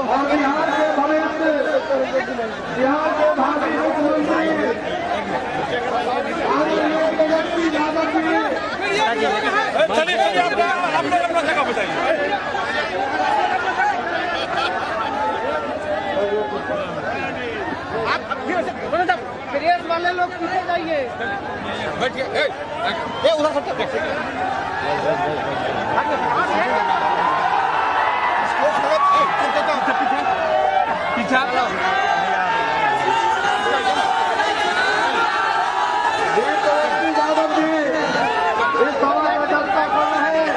और बिहार के भविष्य, बिहार के भावी मुख्यमंत्री तेजस्वी यादव जी। चलिए आप लोग अपना जगह बताइए। प्रेस वाले लोग पीछे जाइए, बैठिए। उधर सब देखिए। पीछा यादव जी इस सभा का चर्चा कर रहे हैं।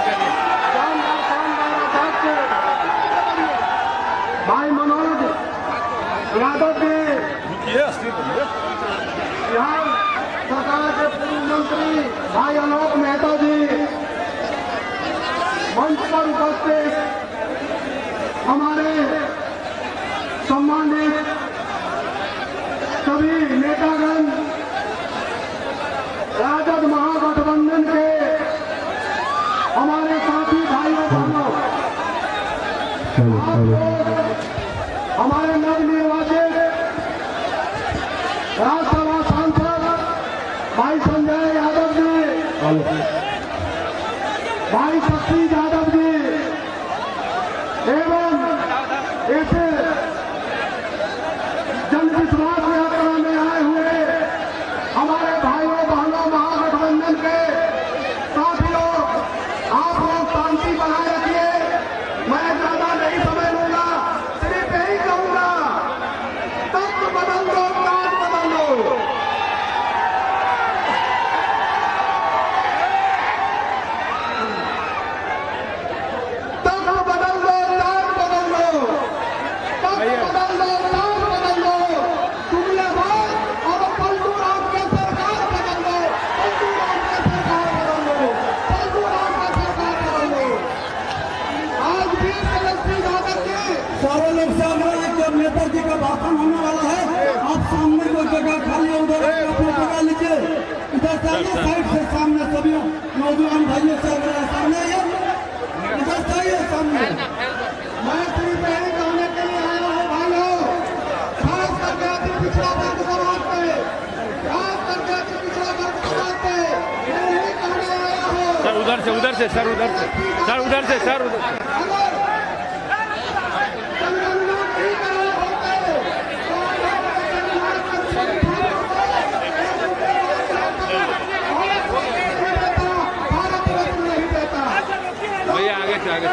शानदार अध्यक्ष भाई मनोज यादव जी, बिहार सरकार के पूर्व मंत्री भाई आलोक मेहता जी, मंच पर उपस्थित हमारे सम्मानित सभी नेतागण, राजद महागठबंधन के हमारे साथी भाइयों बहनों, हमारे नवनिर्वाचित राज्यसभा सांसद भाई संजय यादव जी, भाई शक्ति यादव जी एवं ऐसे जन विश्वास यात्रा में आए हुए हमारे भाइयों बहनों महागठबंधन के साथियों, आप लोग शांति बनाए रखिए। मैं ज्यादा नहीं समय लूंगा, सिर्फ यही कहूंगा, तख्त बदल दो, ताज बदल दो। तख्त बदल दो, ताज बदल दो। तख्त बदल दो, ताज बदल दो। जुमले बाद अब पलटू राम के सरकार बदल दो, पलटू राम के सरकार बदल दो, पलटू राम के सरकार बदल दो। आज भी तेजस्वी यादव जी सारे लोग से आग्रह है कि अब नेताजी का भाषण होने वाला है। आप सामने को जगह खाली है, उधर अपनी जगह लीजिए। इधर से आइए, साइड से सामने सभी नौजवान भाइयों से आग्रह है, सामने आइए, इधर से आइए सामने। मैं सिर्फ यही कहने के लिए आया हूँ भाइयों, खास करके अति पिछड़ा वर्ग समाज पे, खास करके अति पिछड़ा वर्ग समाज पे मैं यही कहने आया हूँ। सर उधर से सर उधर से सर उधर से सर उधर से। अगर जनगणना नहीं कराए होते तो भारत रत्न नहीं देता। भैया आगे से आगे से।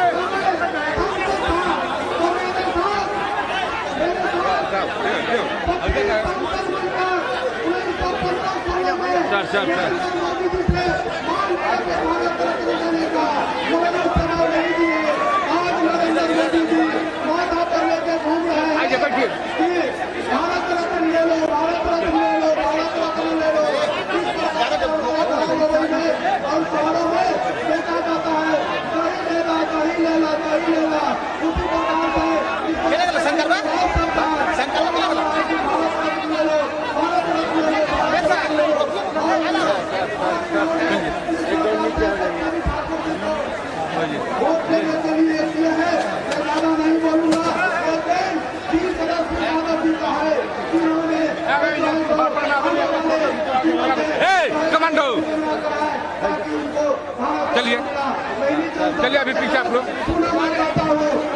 सर आज नरेंद्र मोदी जी माथा पर लेके घूम रहे हैं आगे बैठिए। भारत रत्न ले लो, भारत रत्न ले लो, भारत रत्न ले लो। और शहरों में देखा जाता है कहीं लेना कहीं लेना कहीं लेना, उसी प्रकार से भारत रत्न ले लो, भारत रत्न ले लो। वोट लेने के लिए इसलिए है, मैं ज्यादा नहीं बोलूंगा, लेकिन तेजस्वी यादव जी का है कि उन्होंने कमांडो ताकि उनको चलिए अभी पीछे आप लोग। सुना जाता हो,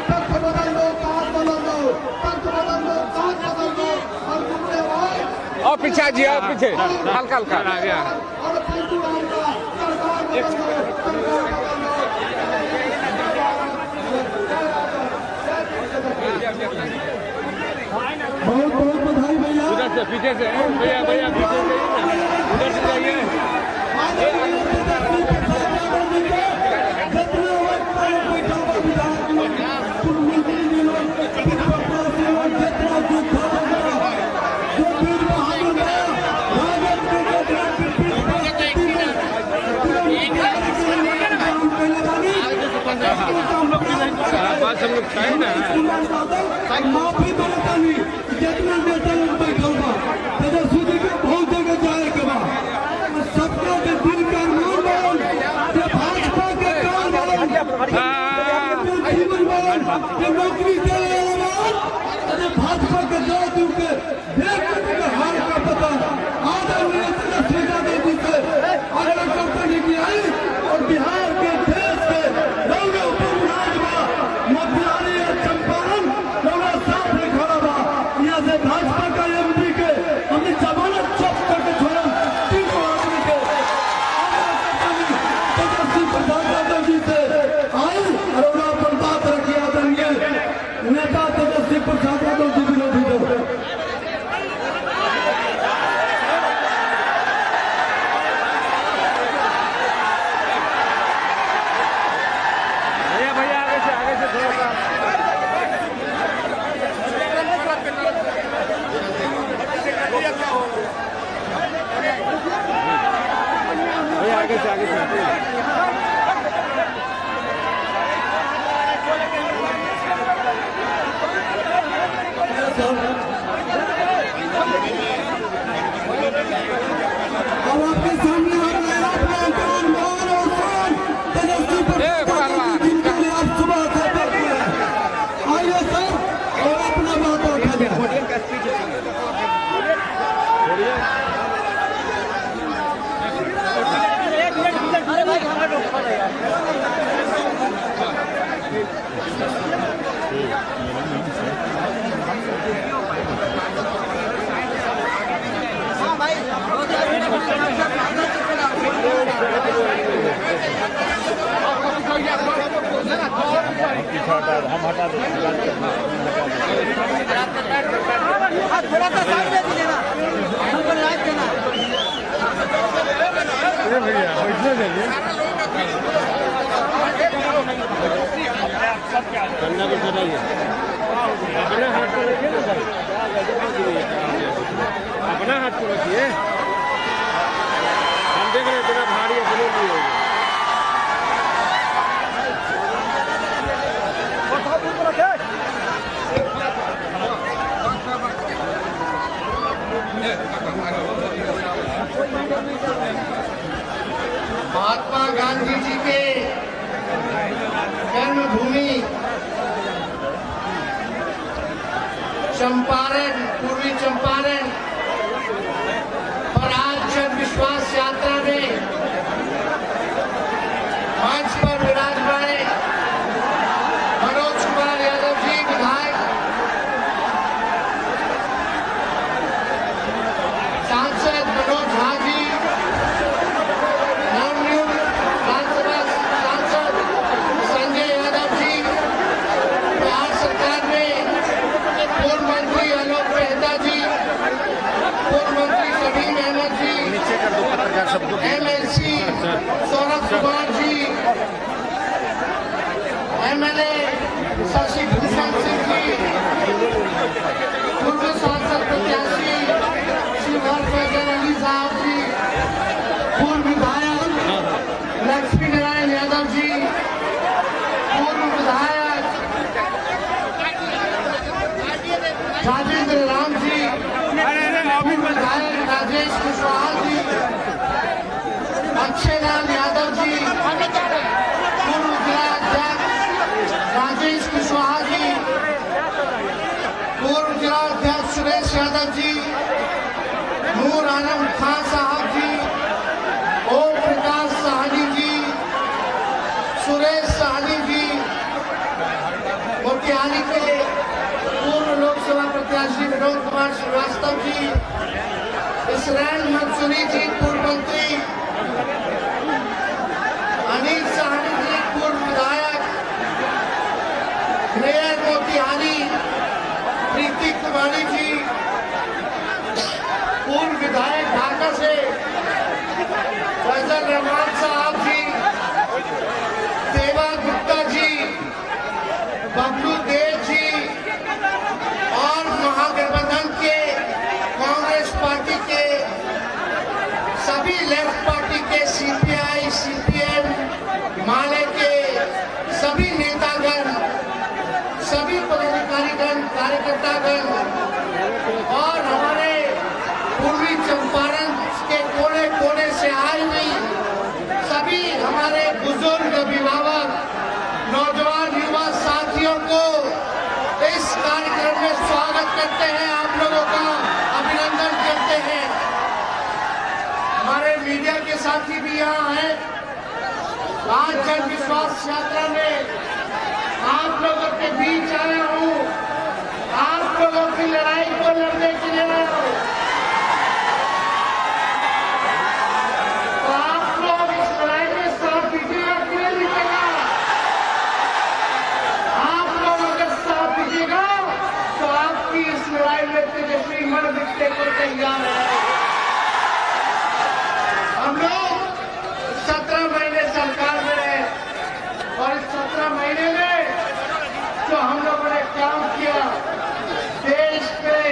तख्त बदल दो, ताज बदल दो, तख्त बदल दो, ताज बदल दो। और जुमले बाद और पीछे आ जिए, और पीछे हल्का हल्का आ गया। और पलटू राम का सरकार बदल दो, बहुत बहुत बधाई भैया। उधर से पीछे से भैया भैया पीछे से उधर से जाइए। बात सब लोग खाए ना माफी मांगता नहीं, जितना नेता लोग बैठल बा तेजस्वी जी के बहुत जगह जाए के बा। सबका के दिल का मान बन, जे भाजपा के काम बन, जीवन बन, जे नौकरी दे रहा अरे भाजपा के जादू के देख हार का पता आदरणीय तेजस्वी यादव जी से अगर कंपनी की आई और बिहार के देश के रौरा उपमहाराजवा मोतिहारी और चंपारण रौरा साथ में खड़ा बा यहाँ से भाजपा का एमपी के हमने जमानत चौक करके छोड़ा 3 आदमी के तेजस्वी प्रसाद यादव जी से आई और रौरा पर बात रखी आदरणीय नेता तेजस्वी प्रसाद यादव जी विरोधी दल भैया आगे से थोड़ा सा भैया आगे से अब आपके सामने आ रहा है अपना अंतराल मान और शान तेजस्वी प्रसाद जिनके लिए आप सुबह से बैठे हैं आइए सर और अपना बात उठा हाँ भाई हम हटा दो थोड़ा सा साइड में देना हमको लाइट देना भैया करना भी चाहिए अपना हाथ को रखिए ना सर अपना हाथ को रखिए हम देख रहे इतना भारी अपने लिए होगा महात्मा गांधी जी के जन्मभूमि चंपारण, पूर्वी चंपारण पर आज जन विश्वास यात्रा में मंच पर विराजमान मनोज कुमार यादव जी विधायक, सांसद मनोज झा जी, नवनियुक्त राज्यसभा सांसद संजय यादव जी, बिहार सरकार में पूर्व मंत्री आलोक मेहता जी, पूर्व मंत्री सलीम अहमद जी, एमएलसी सौरभ कुमार जी, एमएलए शशि भूषण सिंह जी, पूर्व सांसद प्रत्याशी शिवहर फैजल अली साहब जी, पूर्व विधायक लक्ष्मी नारायण यादव जी, पूर्व विधायक राजेंद्र राम जी, पूर्व विधायक राजेश कुशवाहा जी, अक्षय लाल यादव जी, पूर्व जिलाध्यक्ष राजेश कुशवाहा जी, पूर्व जिलाध्यक्ष सुरेश यादव जी, नूर आलम खान साहब जी, ओम प्रकाश साहनी जी, सुरेश साहनी जी, मोतिहारी के पूर्व लोकसभा प्रत्याशी विनोद कुमार श्रीवास्तव जी, इसरैन मंसूरी जी, पूर्व मंत्री अनिल साहनी जी, पूर्व विधायक, मेयर मोतिहारी प्रीति कुमारी जी, पूर्व विधायक ढाका से फैजल रहमान साहब जी, देवा गुप्ता जी, बबलू देव जी और महागठबंधन के कांग्रेस पार्टी के सभी लेफ्ट पार्टी के सीपीआई, सीपीएम, माले के सभी नेतागण, सभी पदाधिकारीगण, कार्यकर्तागण और हमारे पूर्वी चंपारण के कोने कोने से आई हुई सभी हमारे बुजुर्ग अभिभावक, नौजवान युवा साथियों को इस कार्यक्रम करते हैं, आप लोगों का अभिनंदन करते हैं। हमारे मीडिया के साथी भी यहाँ हैं। आज जन विश्वास यात्रा में आप लोगों के बीच आया हूँ, आप लोगों की लड़ाई को लड़ने के लिए आया हूँ। तो आप लोग इस लड़ाई में साथ दीजिएगा कि नहीं दीजिएगा? आप लोग अगर साथ दीजिएगा तो आपकी इस लड़ाई में तेजस्वी मर मिटने को तैयार है। हम लोग 17 महीने सरकार में रहे और इस 17 महीने में जो हम लोगों ने काम किया, देश में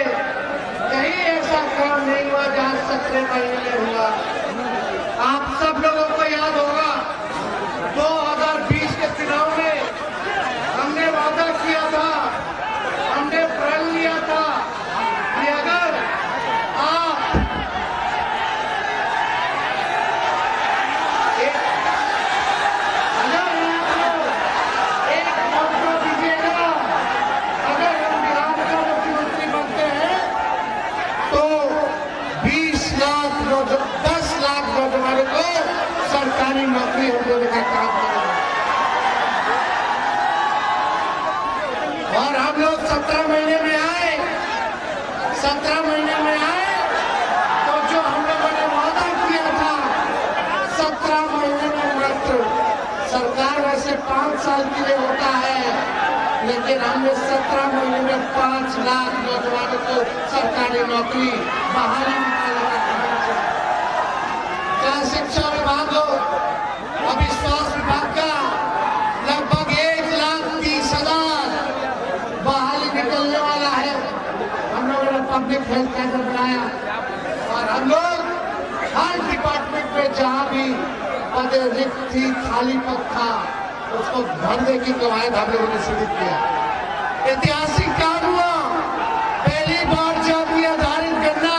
कहीं ऐसा काम नहीं हुआ जहां 17 महीने में हुआ। आप सब लोगों को याद होगा 2020 के चुनाव में हमने वादा किया था, हमने प्रण लिया था कि अगर आप एक मौका दीजिएगा, अगर हम बिहार का मुख्यमंत्री बनते हैं तो 10 लाख नौजवानों को सरकारी नौकरी हम देने का काम करेंगे। और हम लोग 17 महीने में आए, 17 महीने में आए तो जो हम लोगों ने वादा किया था 17 महीने में मात्र, सरकार वैसे 5 साल के लिए होता है, लेकिन हमने 17 महीने में 5 लाख नौजवानों को सरकारी नौकरी बहाली निकालने का काम किया। चाहे शिक्षा विभाग हो, अविश्वास विभाग का लगभग 1,30,000 बहाली निकलने वाला है। हम लोगों ने पब्लिक हेल्थ कैडर बनाया और हम लोग हर डिपार्टमेंट में जहां भी पद रिक्त थी, खाली पद था, उसको भरने की कवायद हम लोगों ने शुरू किया। ऐतिहासिक काम हुआ, पहली बार जाति आधारित गणना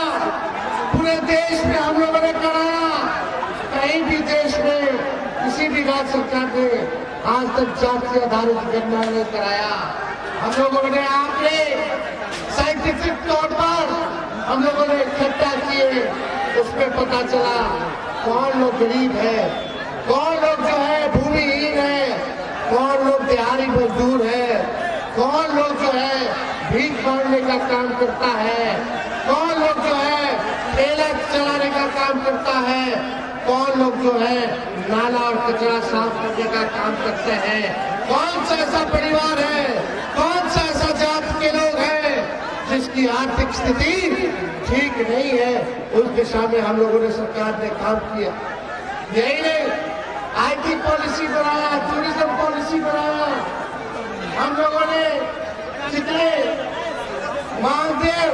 पूरे देश में हम लोगों ने कराया। कहीं भी देश में किसी भी राज्य सरकार ने आज तक जाति आधारित गणना नहीं कराया। हम लोगों ने आंकड़े साइंटिफिक तौर पर हम लोगों ने इकट्ठा किए, उसमें पता चला कौन लोग गरीब है, कौन लोग जो है भूमिहीन है, कौन लोग दिहाड़ी मजदूर है, कौन लोग जो है भीख मांगने का काम करता है, कौन लोग जो है ठेला चलाने का काम करता है, कौन लोग जो है नाला और कचरा साफ करने का काम करते हैं, कौन सा ऐसा परिवार है, कौन सा ऐसा जाति के लोग हैं जिसकी आर्थिक स्थिति ठीक नहीं है। उस दिशा में हम लोगों ने, सरकार ने काम किया। यही नहीं, IT पॉलिसी बनाया, टूरिज्म पॉलिसी बनाया। हम लोगों ने जितने मानदेव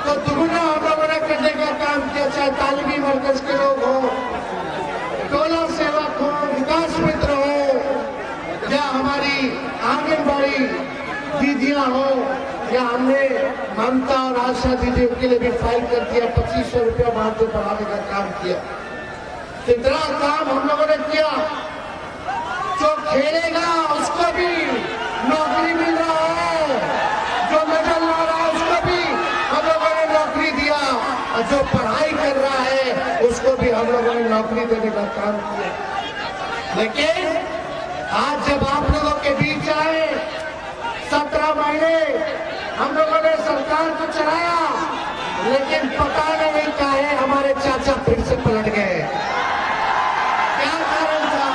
तो दुगुना हम लोगों ने करने का काम किया, चाहे तालीमी मरकज के लोग हो, टोला सेवक हो, विकास मित्र हो, या हमारी आंगनबाड़ी दीदियां हो, या हमने ममता और आशा दीदियों के लिए भी फाइल कर दिया, 2500 रुपया मानदेय बढ़ाने का काम किया। इतना काम हम लोगों ने किया। जो खेलेगा उसको भी नौकरी मिल रहा है, जो मेडल ला रहा है उसको भी हम लोगों ने नौकरी दिया, और जो पढ़ाई कर रहा है उसको भी हम लोगों ने नौकरी देने का काम किया। लेकिन आज जब आप लोगों के बीच आए, 17 महीने हम लोगों ने सरकार को चलाया, लेकिन पता नहीं काहे हमारे चाचा फिर से पलट गए। क्या कारण था?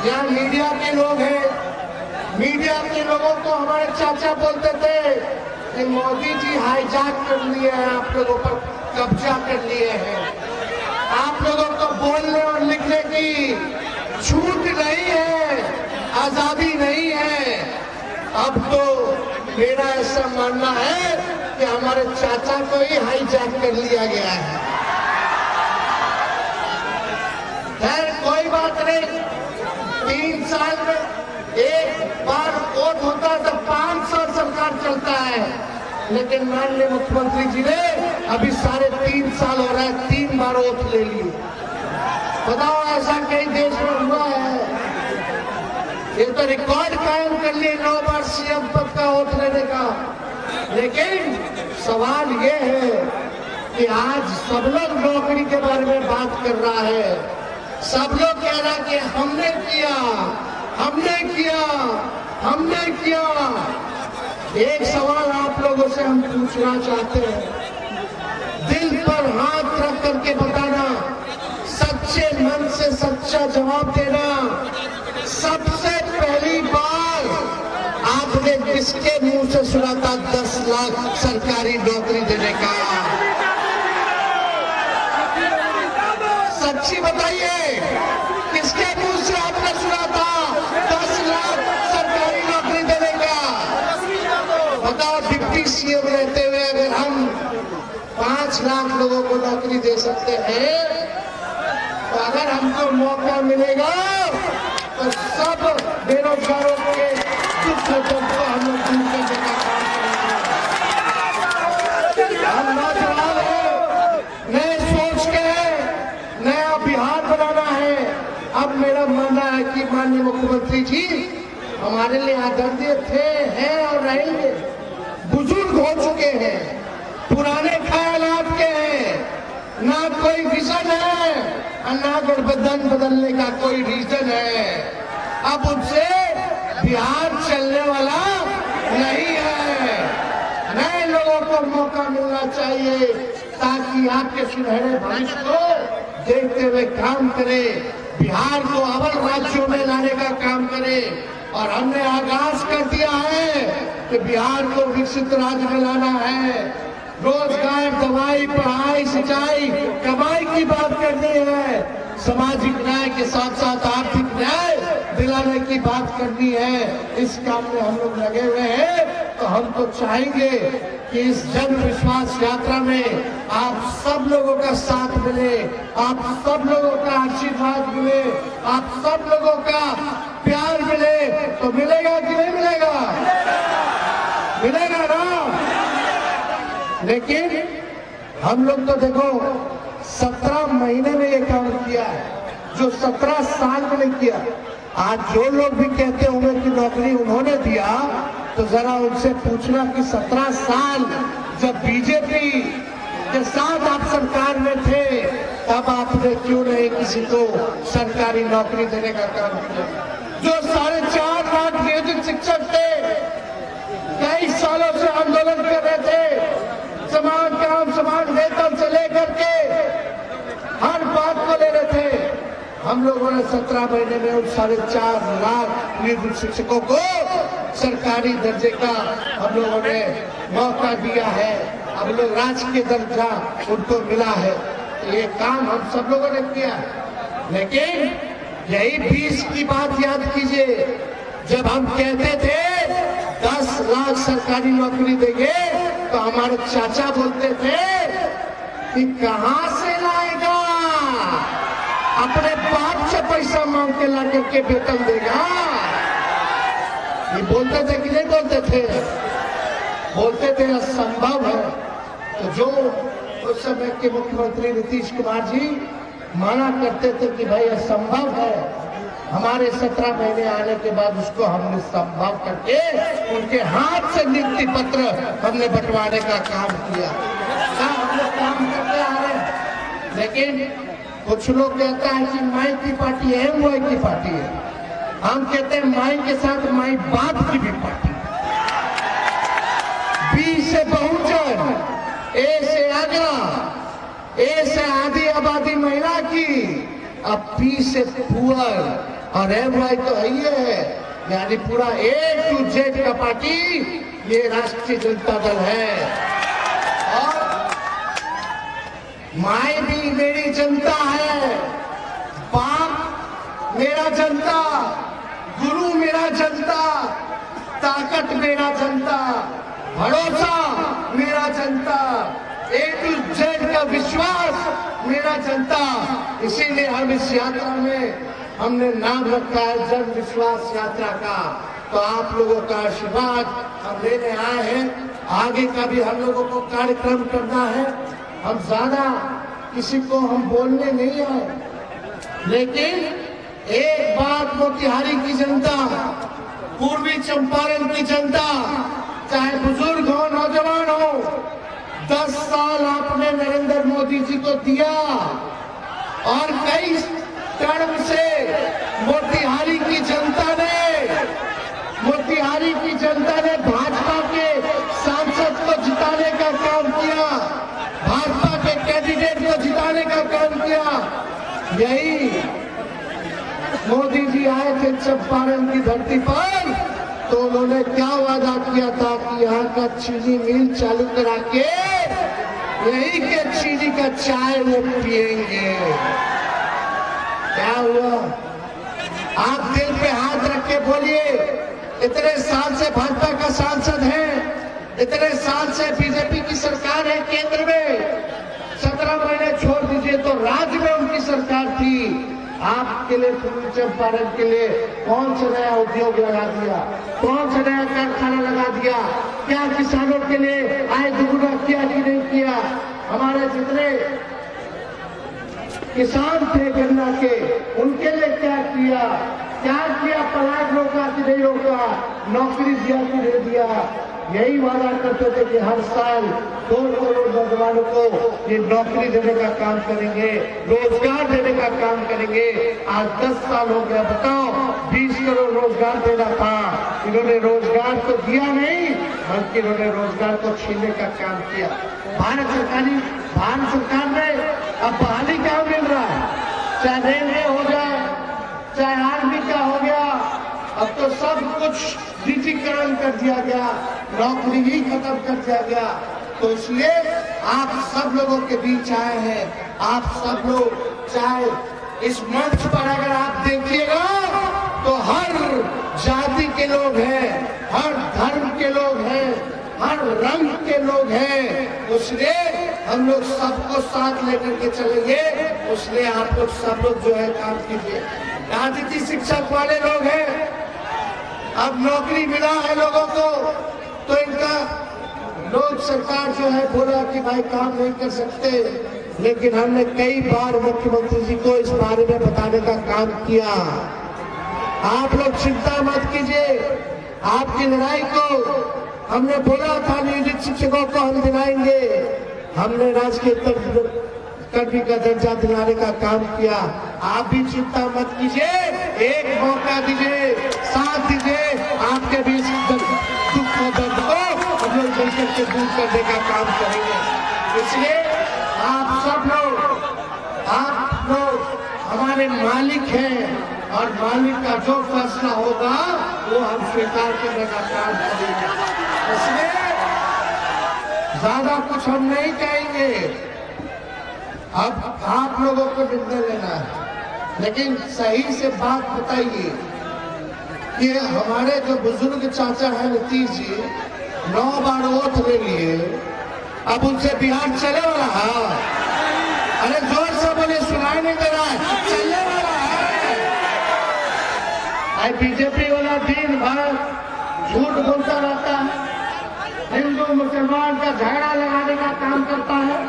यहाँ मीडिया के लोग हैं, मीडिया के लोगों को हमारे चाचा बोलते थे कि मोदी जी हाईजैक कर लिए हैं, आप लोगों पर कब्जा कर लिए हैं, आप लोगों को बोलने और लिखने की छूट नहीं है, आजादी नहीं है। अब तो मेरा ऐसा मानना है कि हमारे चाचा को ही हाईजैक कर लिया गया है। खैर कोई बात नहीं, 3 साल में एक बार वोट होता है तो 5 साल सरकार चलता है, लेकिन माननीय मुख्यमंत्री जी ने अभी 3.5 साल हो रहा है, 3 बार वोट ले लिए। बताओ ऐसा कहीं देश में हुआ है? ये तो रिकॉर्ड कायम कर लिए 9 बार CM पद का वोट लेने का। लेकिन सवाल ये है कि आज सब लोग नौकरी के बारे में बात कर रहा है, सब लोग कह रहा कि हमने किया, हमने किया, हमने किया। एक सवाल आप लोगों से हम पूछना चाहते हैं, दिल पर हाथ रख करके बताना, सच्चे मन से सच्चा जवाब देना। सबसे पहली बार आपने किसके मुंह से सुना था 10 लाख सरकारी नौकरी देने का? सच्ची बताइए, किसके मुंह से आपने सुना था 10 लाख सरकारी नौकरी देने का? बताओ, डिप्टी सीएम रहते हुए अगर हम 5 लाख लोगों को नौकरी दे सकते हैं, तो अगर हमको मौका मिलेगा तो सब बेरोजगारों के दुख को हम लोग दूर करने का काम करेंगे। हम नौजवान हैं, नए सोच के हैं, नया बिहार बनाना है। अब मेरा मानना है कि माननीय मुख्यमंत्री जी हमारे लिए आदरणीय थे, हैं और रहेंगे। बुजुर्ग हो चुके हैं, पुराने ख्यालात के हैं, ना कोई विजन है और ना गठबंधन बदलने का कोई रीजन है। अब उनसे बिहार चलने वाला नहीं है। नए लोगों को मौका मिलना चाहिए ताकि आपके सुनहरे भविष्य को देखते हुए काम करे, बिहार को अव्वल राज्यों में लाने का काम करे। और हमने आगाज कर दिया है कि बिहार को विकसित राज्य में लाना है। रोजगार, दवाई, पढ़ाई, सिंचाई, कमाई की बात करनी है। सामाजिक न्याय के साथ साथ आर्थिक न्याय दिलाने की बात करनी है। इस काम में हम लोग लगे हुए हैं। तो हम तो चाहेंगे कि इस जन विश्वास यात्रा में आप सब लोगों का साथ मिले, आप सब लोगों का आशीर्वाद मिले, आप सब लोगों का प्यार मिले। तो मिलेगा कि नहीं मिलेगा? मिलेगा ना? लेकिन हम लोग तो देखो 17 महीने में ये काम किया है, जो 17 साल में नहीं किया। आज जो लोग भी कहते होंगे कि नौकरी उन्होंने दिया, तो जरा उनसे पूछना कि 17 साल जब बीजेपी के साथ आप सरकार में थे, तब आपने क्यों नहीं किसी को सरकारी नौकरी देने का काम किया? जो 4.5 लाख नियोजित शिक्षक थे, कई सालों से आंदोलन कर रहे थे, समान काम समान वेतन से लेकर के हर बात को ले रहे थे। हम लोगों ने 17 महीने में उन 4.5 लाख नियोजित शिक्षकों को सरकारी दर्जे का हम लोगों ने मौका दिया है। अब लोग राजकीय दर्जा उनको मिला है। ये काम हम सब लोगों ने किया है। लेकिन यही 20 की बात याद कीजिए, जब हम कहते थे 10 लाख सरकारी नौकरी देंगे, तो हमारे चाचा बोलते थे कि कहां से लाएगा, अपने बाप से पैसा मांग के ला करके वेतन देगा। ये बोलते थे कि नहीं बोलते थे? बोलते थे असंभव है। तो जो उस समय के मुख्यमंत्री नीतीश कुमार जी माना करते थे कि भाई असंभव है, हमारे 17 महीने आने के बाद उसको हमने संभव करके उनके हाथ से नियुक्ति पत्र हमने बंटवाने का काम किया। हम लोग काम करते आ रहे हैं। लेकिन कुछ लोग कहता है कि माई की पार्टी है, मोई की पार्टी है। हम कहते हैं माई के साथ माई बाप की भी पार्टी। बी से बहुजन, ए से आगरा, ए से आधी आबादी महिला की, अब पी से पुअर और एम तो ये है, यानी पूरा A to Z का पार्टी ये राष्ट्रीय जनता दल है। और माई भी मेरी जनता है, बाप मेरा जनता, गुरु मेरा जनता, ताकत मेरा जनता, भरोसा मेरा जनता, A to Z का विश्वास मेरा जनता। इसीलिए हम इस यात्रा में हमने नाम रखा है जन विश्वास यात्रा का। तो आप लोगों का आशीर्वाद हम लेने आए हैं। आगे का भी हम लोगों को कार्यक्रम करना है। हम ज्यादा किसी को हम बोलने नहीं आए, लेकिन एक बात मोतिहारी की जनता, पूर्वी चंपारण की जनता, चाहे बुजुर्ग हो, नौजवान 10 साल आपने नरेंद्र मोदी जी को दिया और कई टर्म से मोतिहारी की जनता ने भाजपा के सांसद को जिताने का काम किया, भाजपा के कैंडिडेट को जिताने का काम किया। यही मोदी जी आए थे चंपारण की धरती पर, तो उन्होंने क्या वादा किया था कि यहाँ का चीनी मिल चालू करा के यही के चीनी का चाय वो पिएंगे। क्या हुआ? आप दिल पे हाथ रख के बोलिए, इतने साल से भाजपा का सांसद है, इतने साल से बीजेपी की सरकार है केंद्र में, 17 महीने छोड़ दीजिए तो राज्य में उनकी सरकार थी। आपके लिए पूर्वी चंपारण के लिए कौन सा नया उद्योग लगा दिया, कौन सा नया कारखाना लगा दिया? क्या किसानों के लिए आय दुगुना किया कि नहीं किया? हमारे जितने किसान थे गन्ना के, उनके लिए क्या किया? पलायन रोका कि नहीं रोका? नौकरी दिया कि नहीं दिया? यही वादा करते थे कि हर साल 2 करोड़ नौजवानों को ये नौकरी देने का काम करेंगे, रोजगार देने का काम करेंगे। आज 10 साल हो गया, बताओ 20 करोड़ रोजगार देना था, इन्होंने रोजगार तो दिया नहीं, बल्कि इन्होंने रोजगार को छीनने का काम किया। भारत सरकार ने अब बहाली क्या मिल रहा है, चाहे रेलवे हो जाए, चाहे आर्मी का हो गया, अब तो सब कुछ निजीकरण कर दिया गया, नौकरी ही खत्म कर दिया गया। तो इसलिए आप सब लोगों के बीच आए हैं। आप सब लोग चाहे इस मंच पर अगर आप देखिएगा तो हर जाति के लोग हैं, हर धर्म के लोग हैं, हर रंग के लोग हैं। इसलिए हम लोग सबको साथ लेकर के चलेंगे। इसलिए आप लोग सब लोग जो है काम कीजिए। राजनीति शिक्षक वाले लोग हैं, अब नौकरी मिला है लोगों को, तो इनका लोग सरकार जो है बोला कि भाई काम नहीं कर सकते, लेकिन हमने कई बार मुख्यमंत्री जी को इस बारे में बताने का काम किया। आप लोग चिंता मत कीजिए, आपकी लड़ाई को हमने बोला था नियोजित शिक्षकों को हम दिलाएंगे, हमने राजकीय कर्मी का दर्जा दिलाने का काम किया। आप भी चिंता मत कीजिए, एक मौका दीजिए, साथ दीजिए, आपके बीच दुख और दर्द को हम लोग मिलकर के दूर करने का काम करेंगे। इसलिए आप सब लोग हमारे मालिक हैं और मालिक का जो फैसला होगा वो हम स्वीकार करने का काम करेंगे। इसलिए ज्यादा कुछ हम नहीं कहेंगे। अब आप लोगों को निर्णय लेना है, लेकिन सही से बात बताइए कि हमारे जो बुजुर्ग चाचा हैं नीतीश जी 9 बार वोट ले लिए, अब उनसे बिहार चले वाला है? अरे जोर से बोले, सुनाई नहीं दे रहा है, चलने वाला है। बीजेपी वाला दिन भर झूठ बोलता रहता है, हिंदू मुसलमान का झगड़ा लगाने का काम करता है।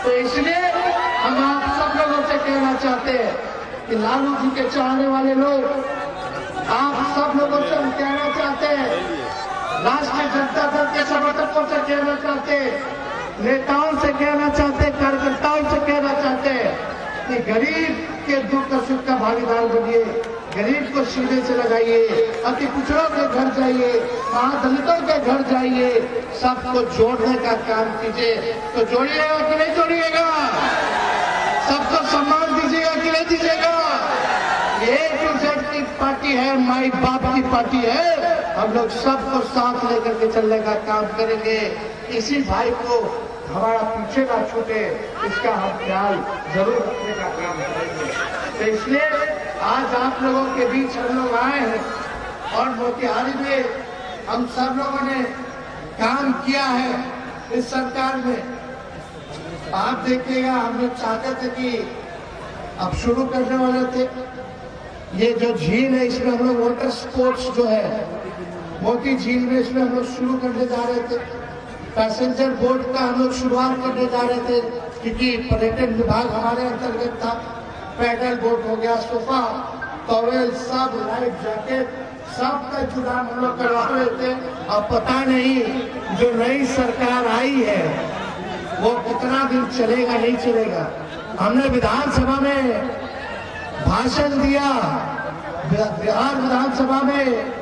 तो इसलिए हम आप सब लोगों से कहना चाहते हैं कि लालू जी के चाहने वाले लोग, आप सब लोगों से हम कहना चाहते हैं, राष्ट्रीय जनता दल के समर्थकों से कहना चाहते हैं, नेताओं से कहना चाहते हैं, कार्यकर्ताओं से कहना चाहते हैं कि गरीब के दुख और सुख का भागीदार बनिए, गरीब को सीधे से लगाइए, अति पिछड़ों के घर जाइए, महादलितों के घर जाइए, सबको जोड़ने का काम कीजिए। तो जोड़िएगा कि नहीं जोड़िएगा? सबको सम्मान दीजिएगा कि नहीं दीजिएगा? ये टू की पार्टी है, माई बाप की पार्टी है। हम लोग सबको साथ लेकर के चलने का काम करेंगे। इसी भाई को हमारा पीछे ना छूटे, इसका हम ख्याल जरूर रखने का काम करेंगे। तो इसलिए आज आप लोगों के बीच हम लोग आए हैं और मोतिहारी में हम सब लोगों ने काम किया है इस सरकार में। आप देखिएगा, हम लोग चाहते थे कि अब शुरू करने वाले थे, ये जो झील है इसमें हम लोग वाटर स्पोर्ट्स जो है मोती झील में, इसमें हम लोग शुरू करने जा रहे थे। पैसेंजर बोट का हम लोग शुरुआत करने जा रहे थे, क्योंकि पर्यटन विभाग हमारे अंतर्गत था। पैडल बोट हो गया, सोफा, टॉवेल, सब लाइफ जैकेट, सब का इंतजाम हम लोग करवा रहे थे। अब पता नहीं जो नई सरकार आई है वो कितना दिन चलेगा नहीं चलेगा। हमने विधानसभा में भाषण दिया, बिहार विधानसभा में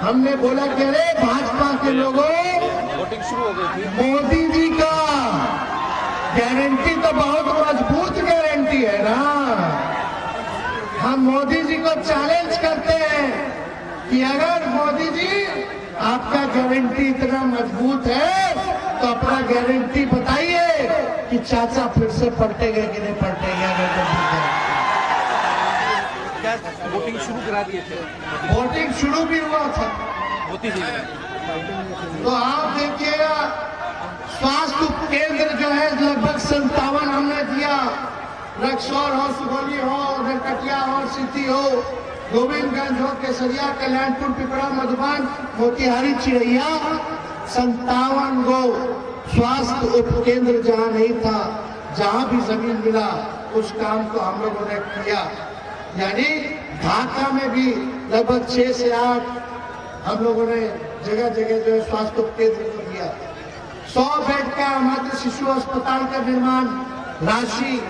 हमने बोला कि अरे भाजपा के लोगों, वोटिंग शुरू हो गई थी। मोदी जी का गारंटी तो बहुत मजबूत गारंटी है ना। हम मोदी जी को चैलेंज करते हैं कि अगर मोदी जी आपका गारंटी इतना मजबूत है तो अपना गारंटी बताइए कि चाचा फिर से पलटेंगे कि नहीं पलटेंगे। क्या वोटिंग शुरू करा दिए थे? वोटिंग शुरू भी हुआ था। होती थी। तो आप देखिएगा, स्वास्थ्य केंद्र जो है लगभग 57 हमने दिया। रक्सौर हो, सुगौली हो, नरकटिया हो, सिद्धि हो, गोविंदगंज हो, केसरिया, कल्याणपुर, पिपरा, मधुबन, मोतिहारी, चिड़ैया, 57 गो स्वास्थ्य उपकेंद्र जहां नहीं था, जहां भी जमीन मिला उस काम को हम लोगों ने किया। यानी ढाका में भी लगभग 6 से 8 हम लोगों ने जगह जगह जो है स्वास्थ्य उपकेंद्र को दिया। 100 बेड का मातृ शिशु अस्पताल का निर्माण राशि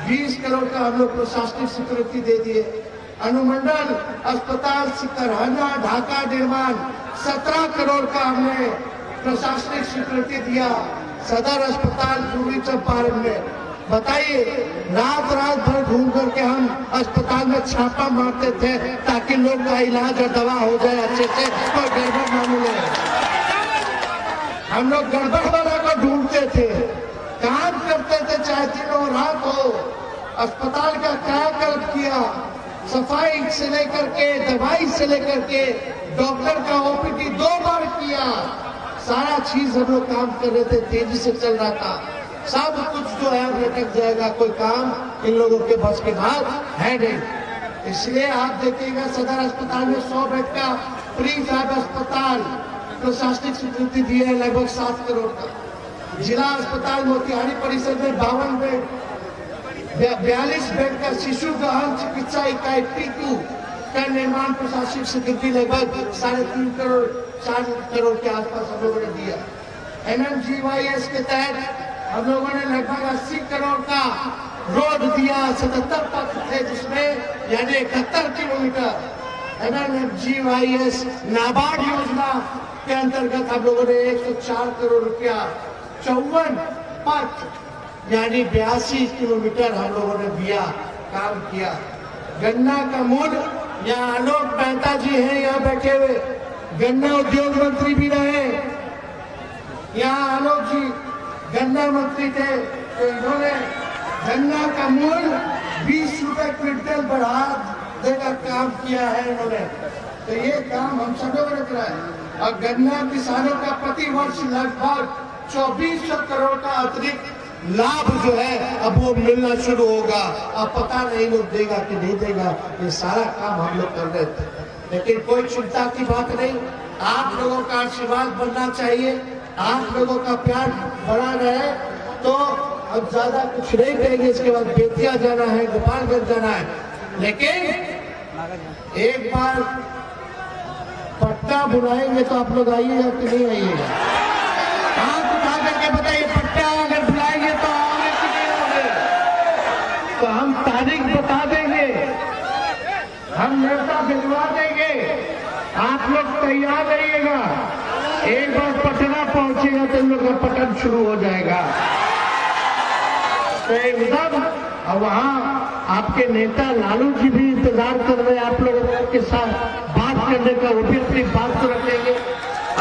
20 करोड़ का हम लोग प्रशासनिक स्वीकृति दे दिए। अनुमंडल अस्पताल सिकरहना ढाका निर्माण 17 करोड़ का हमने प्रशासनिक स्वीकृति दिया। सदर अस्पताल पूर्वी चंपारण में बताइए, रात रात भर घूम करके हम अस्पताल में छापा मारते थे ताकि लोग का इलाज और दवा हो जाए अच्छे से, कोई गड़बड़ ना मिले। हम लोग गड़बड़ वाला को ढूंढते थे, काम करते थे चाहे दिन हो रात हो। अस्पताल का कायाकल्प किया, सफाई से लेकर के दवाई से लेकर के डॉक्टर का ओपीडी 2 बार किया। सारा चीज हम लोग काम कर रहे थे, तेजी से चल रहा था। सब कुछ जो है लटक जाएगा, कोई काम इन लोगों के बस के बाद है नहीं। इसलिए आप देखिएगा सदर अस्पताल में 100 बेड का प्री फैब अस्पताल प्रशासनिक स्वीकृति दी है लगभग 7 करोड़ का। जिला अस्पताल मोतिहारी परिसर में 52 बेड, 42 बेड का शिशु गहन चिकित्सा इकाई P2 का निर्माण प्रशासनिक स्वीकृति लगभग 3.5 करोड़ 4 करोड़ के आसपास हम लोगों ने दिया। MMGYS के तहत हम लोगों ने लगभग 80 करोड़ का रोड दिया। 77 पथ थे जिसमें यानी 71 किलोमीटर। MMGYS नाबार्ड योजना के अंतर्गत हम लोगों ने 104 करोड़ रुपया 54 पथ यानी 82 किलोमीटर हम लोगों ने दिया, काम किया। गन्ना का मूल, यहाँ आलोक मेहता जी हैं यहाँ बैठे हुए, गन्ना उद्योग मंत्री भी रहे। यहाँ आलोक जी गन्ना मंत्री थे, तो इन्होंने गन्ना का मूल्य 20 रुपए क्विंटल बढ़ा देकर काम किया है इन्होंने। तो ये काम हम सब लोगों ने करा है। और गन्ना किसानों का प्रति वर्ष लगभग 2400 करोड़ का अतिरिक्त लाभ जो है अब वो मिलना शुरू होगा। अब पता नहीं लोग देगा कि नहीं देगा, ये सारा काम हम लोग कर रहे थे। लेकिन कोई चिंता की बात नहीं, आप लोगों का आशीर्वाद बनना चाहिए, आप लोगों का प्यार बना रहे। तो अब ज्यादा कुछ नहीं करेंगे, इसके बाद बेतिया जाना है, गोपालगंज जाना है। लेकिन एक बार पट्टा बुलाएंगे तो आप लोग आइएगा कि नहीं आइएगा? हाथ उठा करके बताइए, पट्टा अगर बुलाएंगे तो आओगे कि नहीं आओगे? तो हम तारीख बता देंगे, हम नेता भिजवा देंगे, आप लोग तैयार रहिएगा। एक बार पटना पहुंचेगा तो इन लोग का पतन शुरू हो जाएगा। तो एकदम वहाँ आपके नेता लालू जी भी इंतजार कर रहे हैं आप लोगों के साथ बात करने का, वो भी अपनी बात को रखेंगे।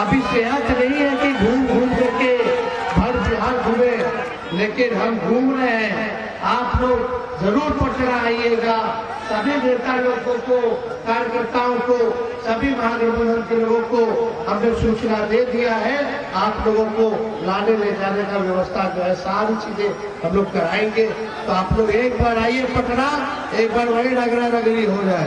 अभी सेहत नहीं है कि घूम घूम करके भर बिहार घूमे, लेकिन हम घूम रहे हैं। आप लोग जरूर पटना आइएगा। सभी नेता लोगों को, कार्यकर्ताओं को, सभी महागठबंधन के लोगों को हमने सूचना दे दिया है। आप लोगों को लाने ले जाने का व्यवस्था जो है सारी चीजें हम लोग कराएंगे। तो आप लोग एक बार आइए पटना, एक बार वही रगड़ा रगड़ी हो जाए।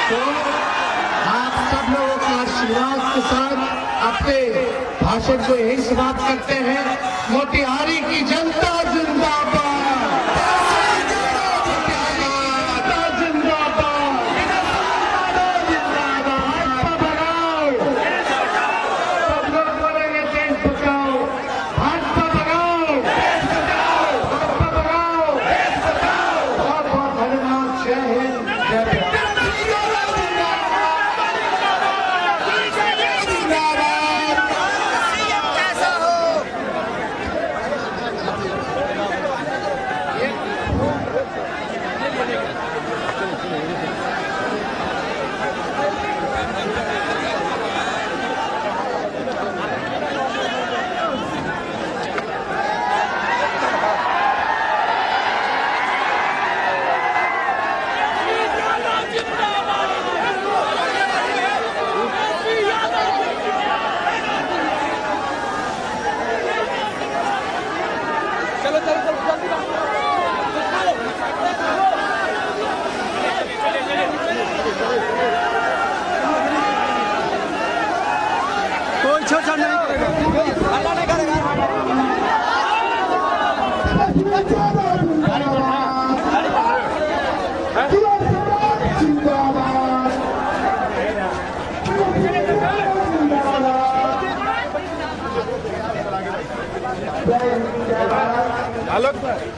तो आप सब लोगों का आशीर्वाद के साथ अपने भाषण को यही समाप्त करते हैं। मोतिहारी की जनता जिंदाबाद, जिंदाबाद, जिंदाबाद, भाजपा बनाओ,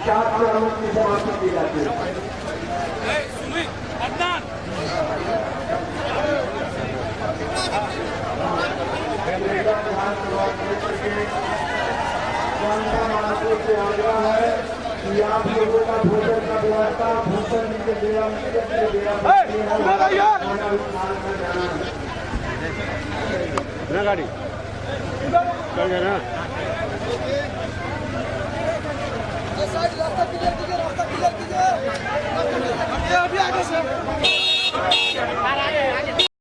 4 चरणों की समाप्ति की जाती है। जनता महापुर से आग्रह है कि आप लोगों का भोजन का व्यवस्था भोजन के डेरा ना गाड़ी चल जाना रास्ता क्लियर कीजिए, रास्ता क्लियर कीजिए। अभी आगे से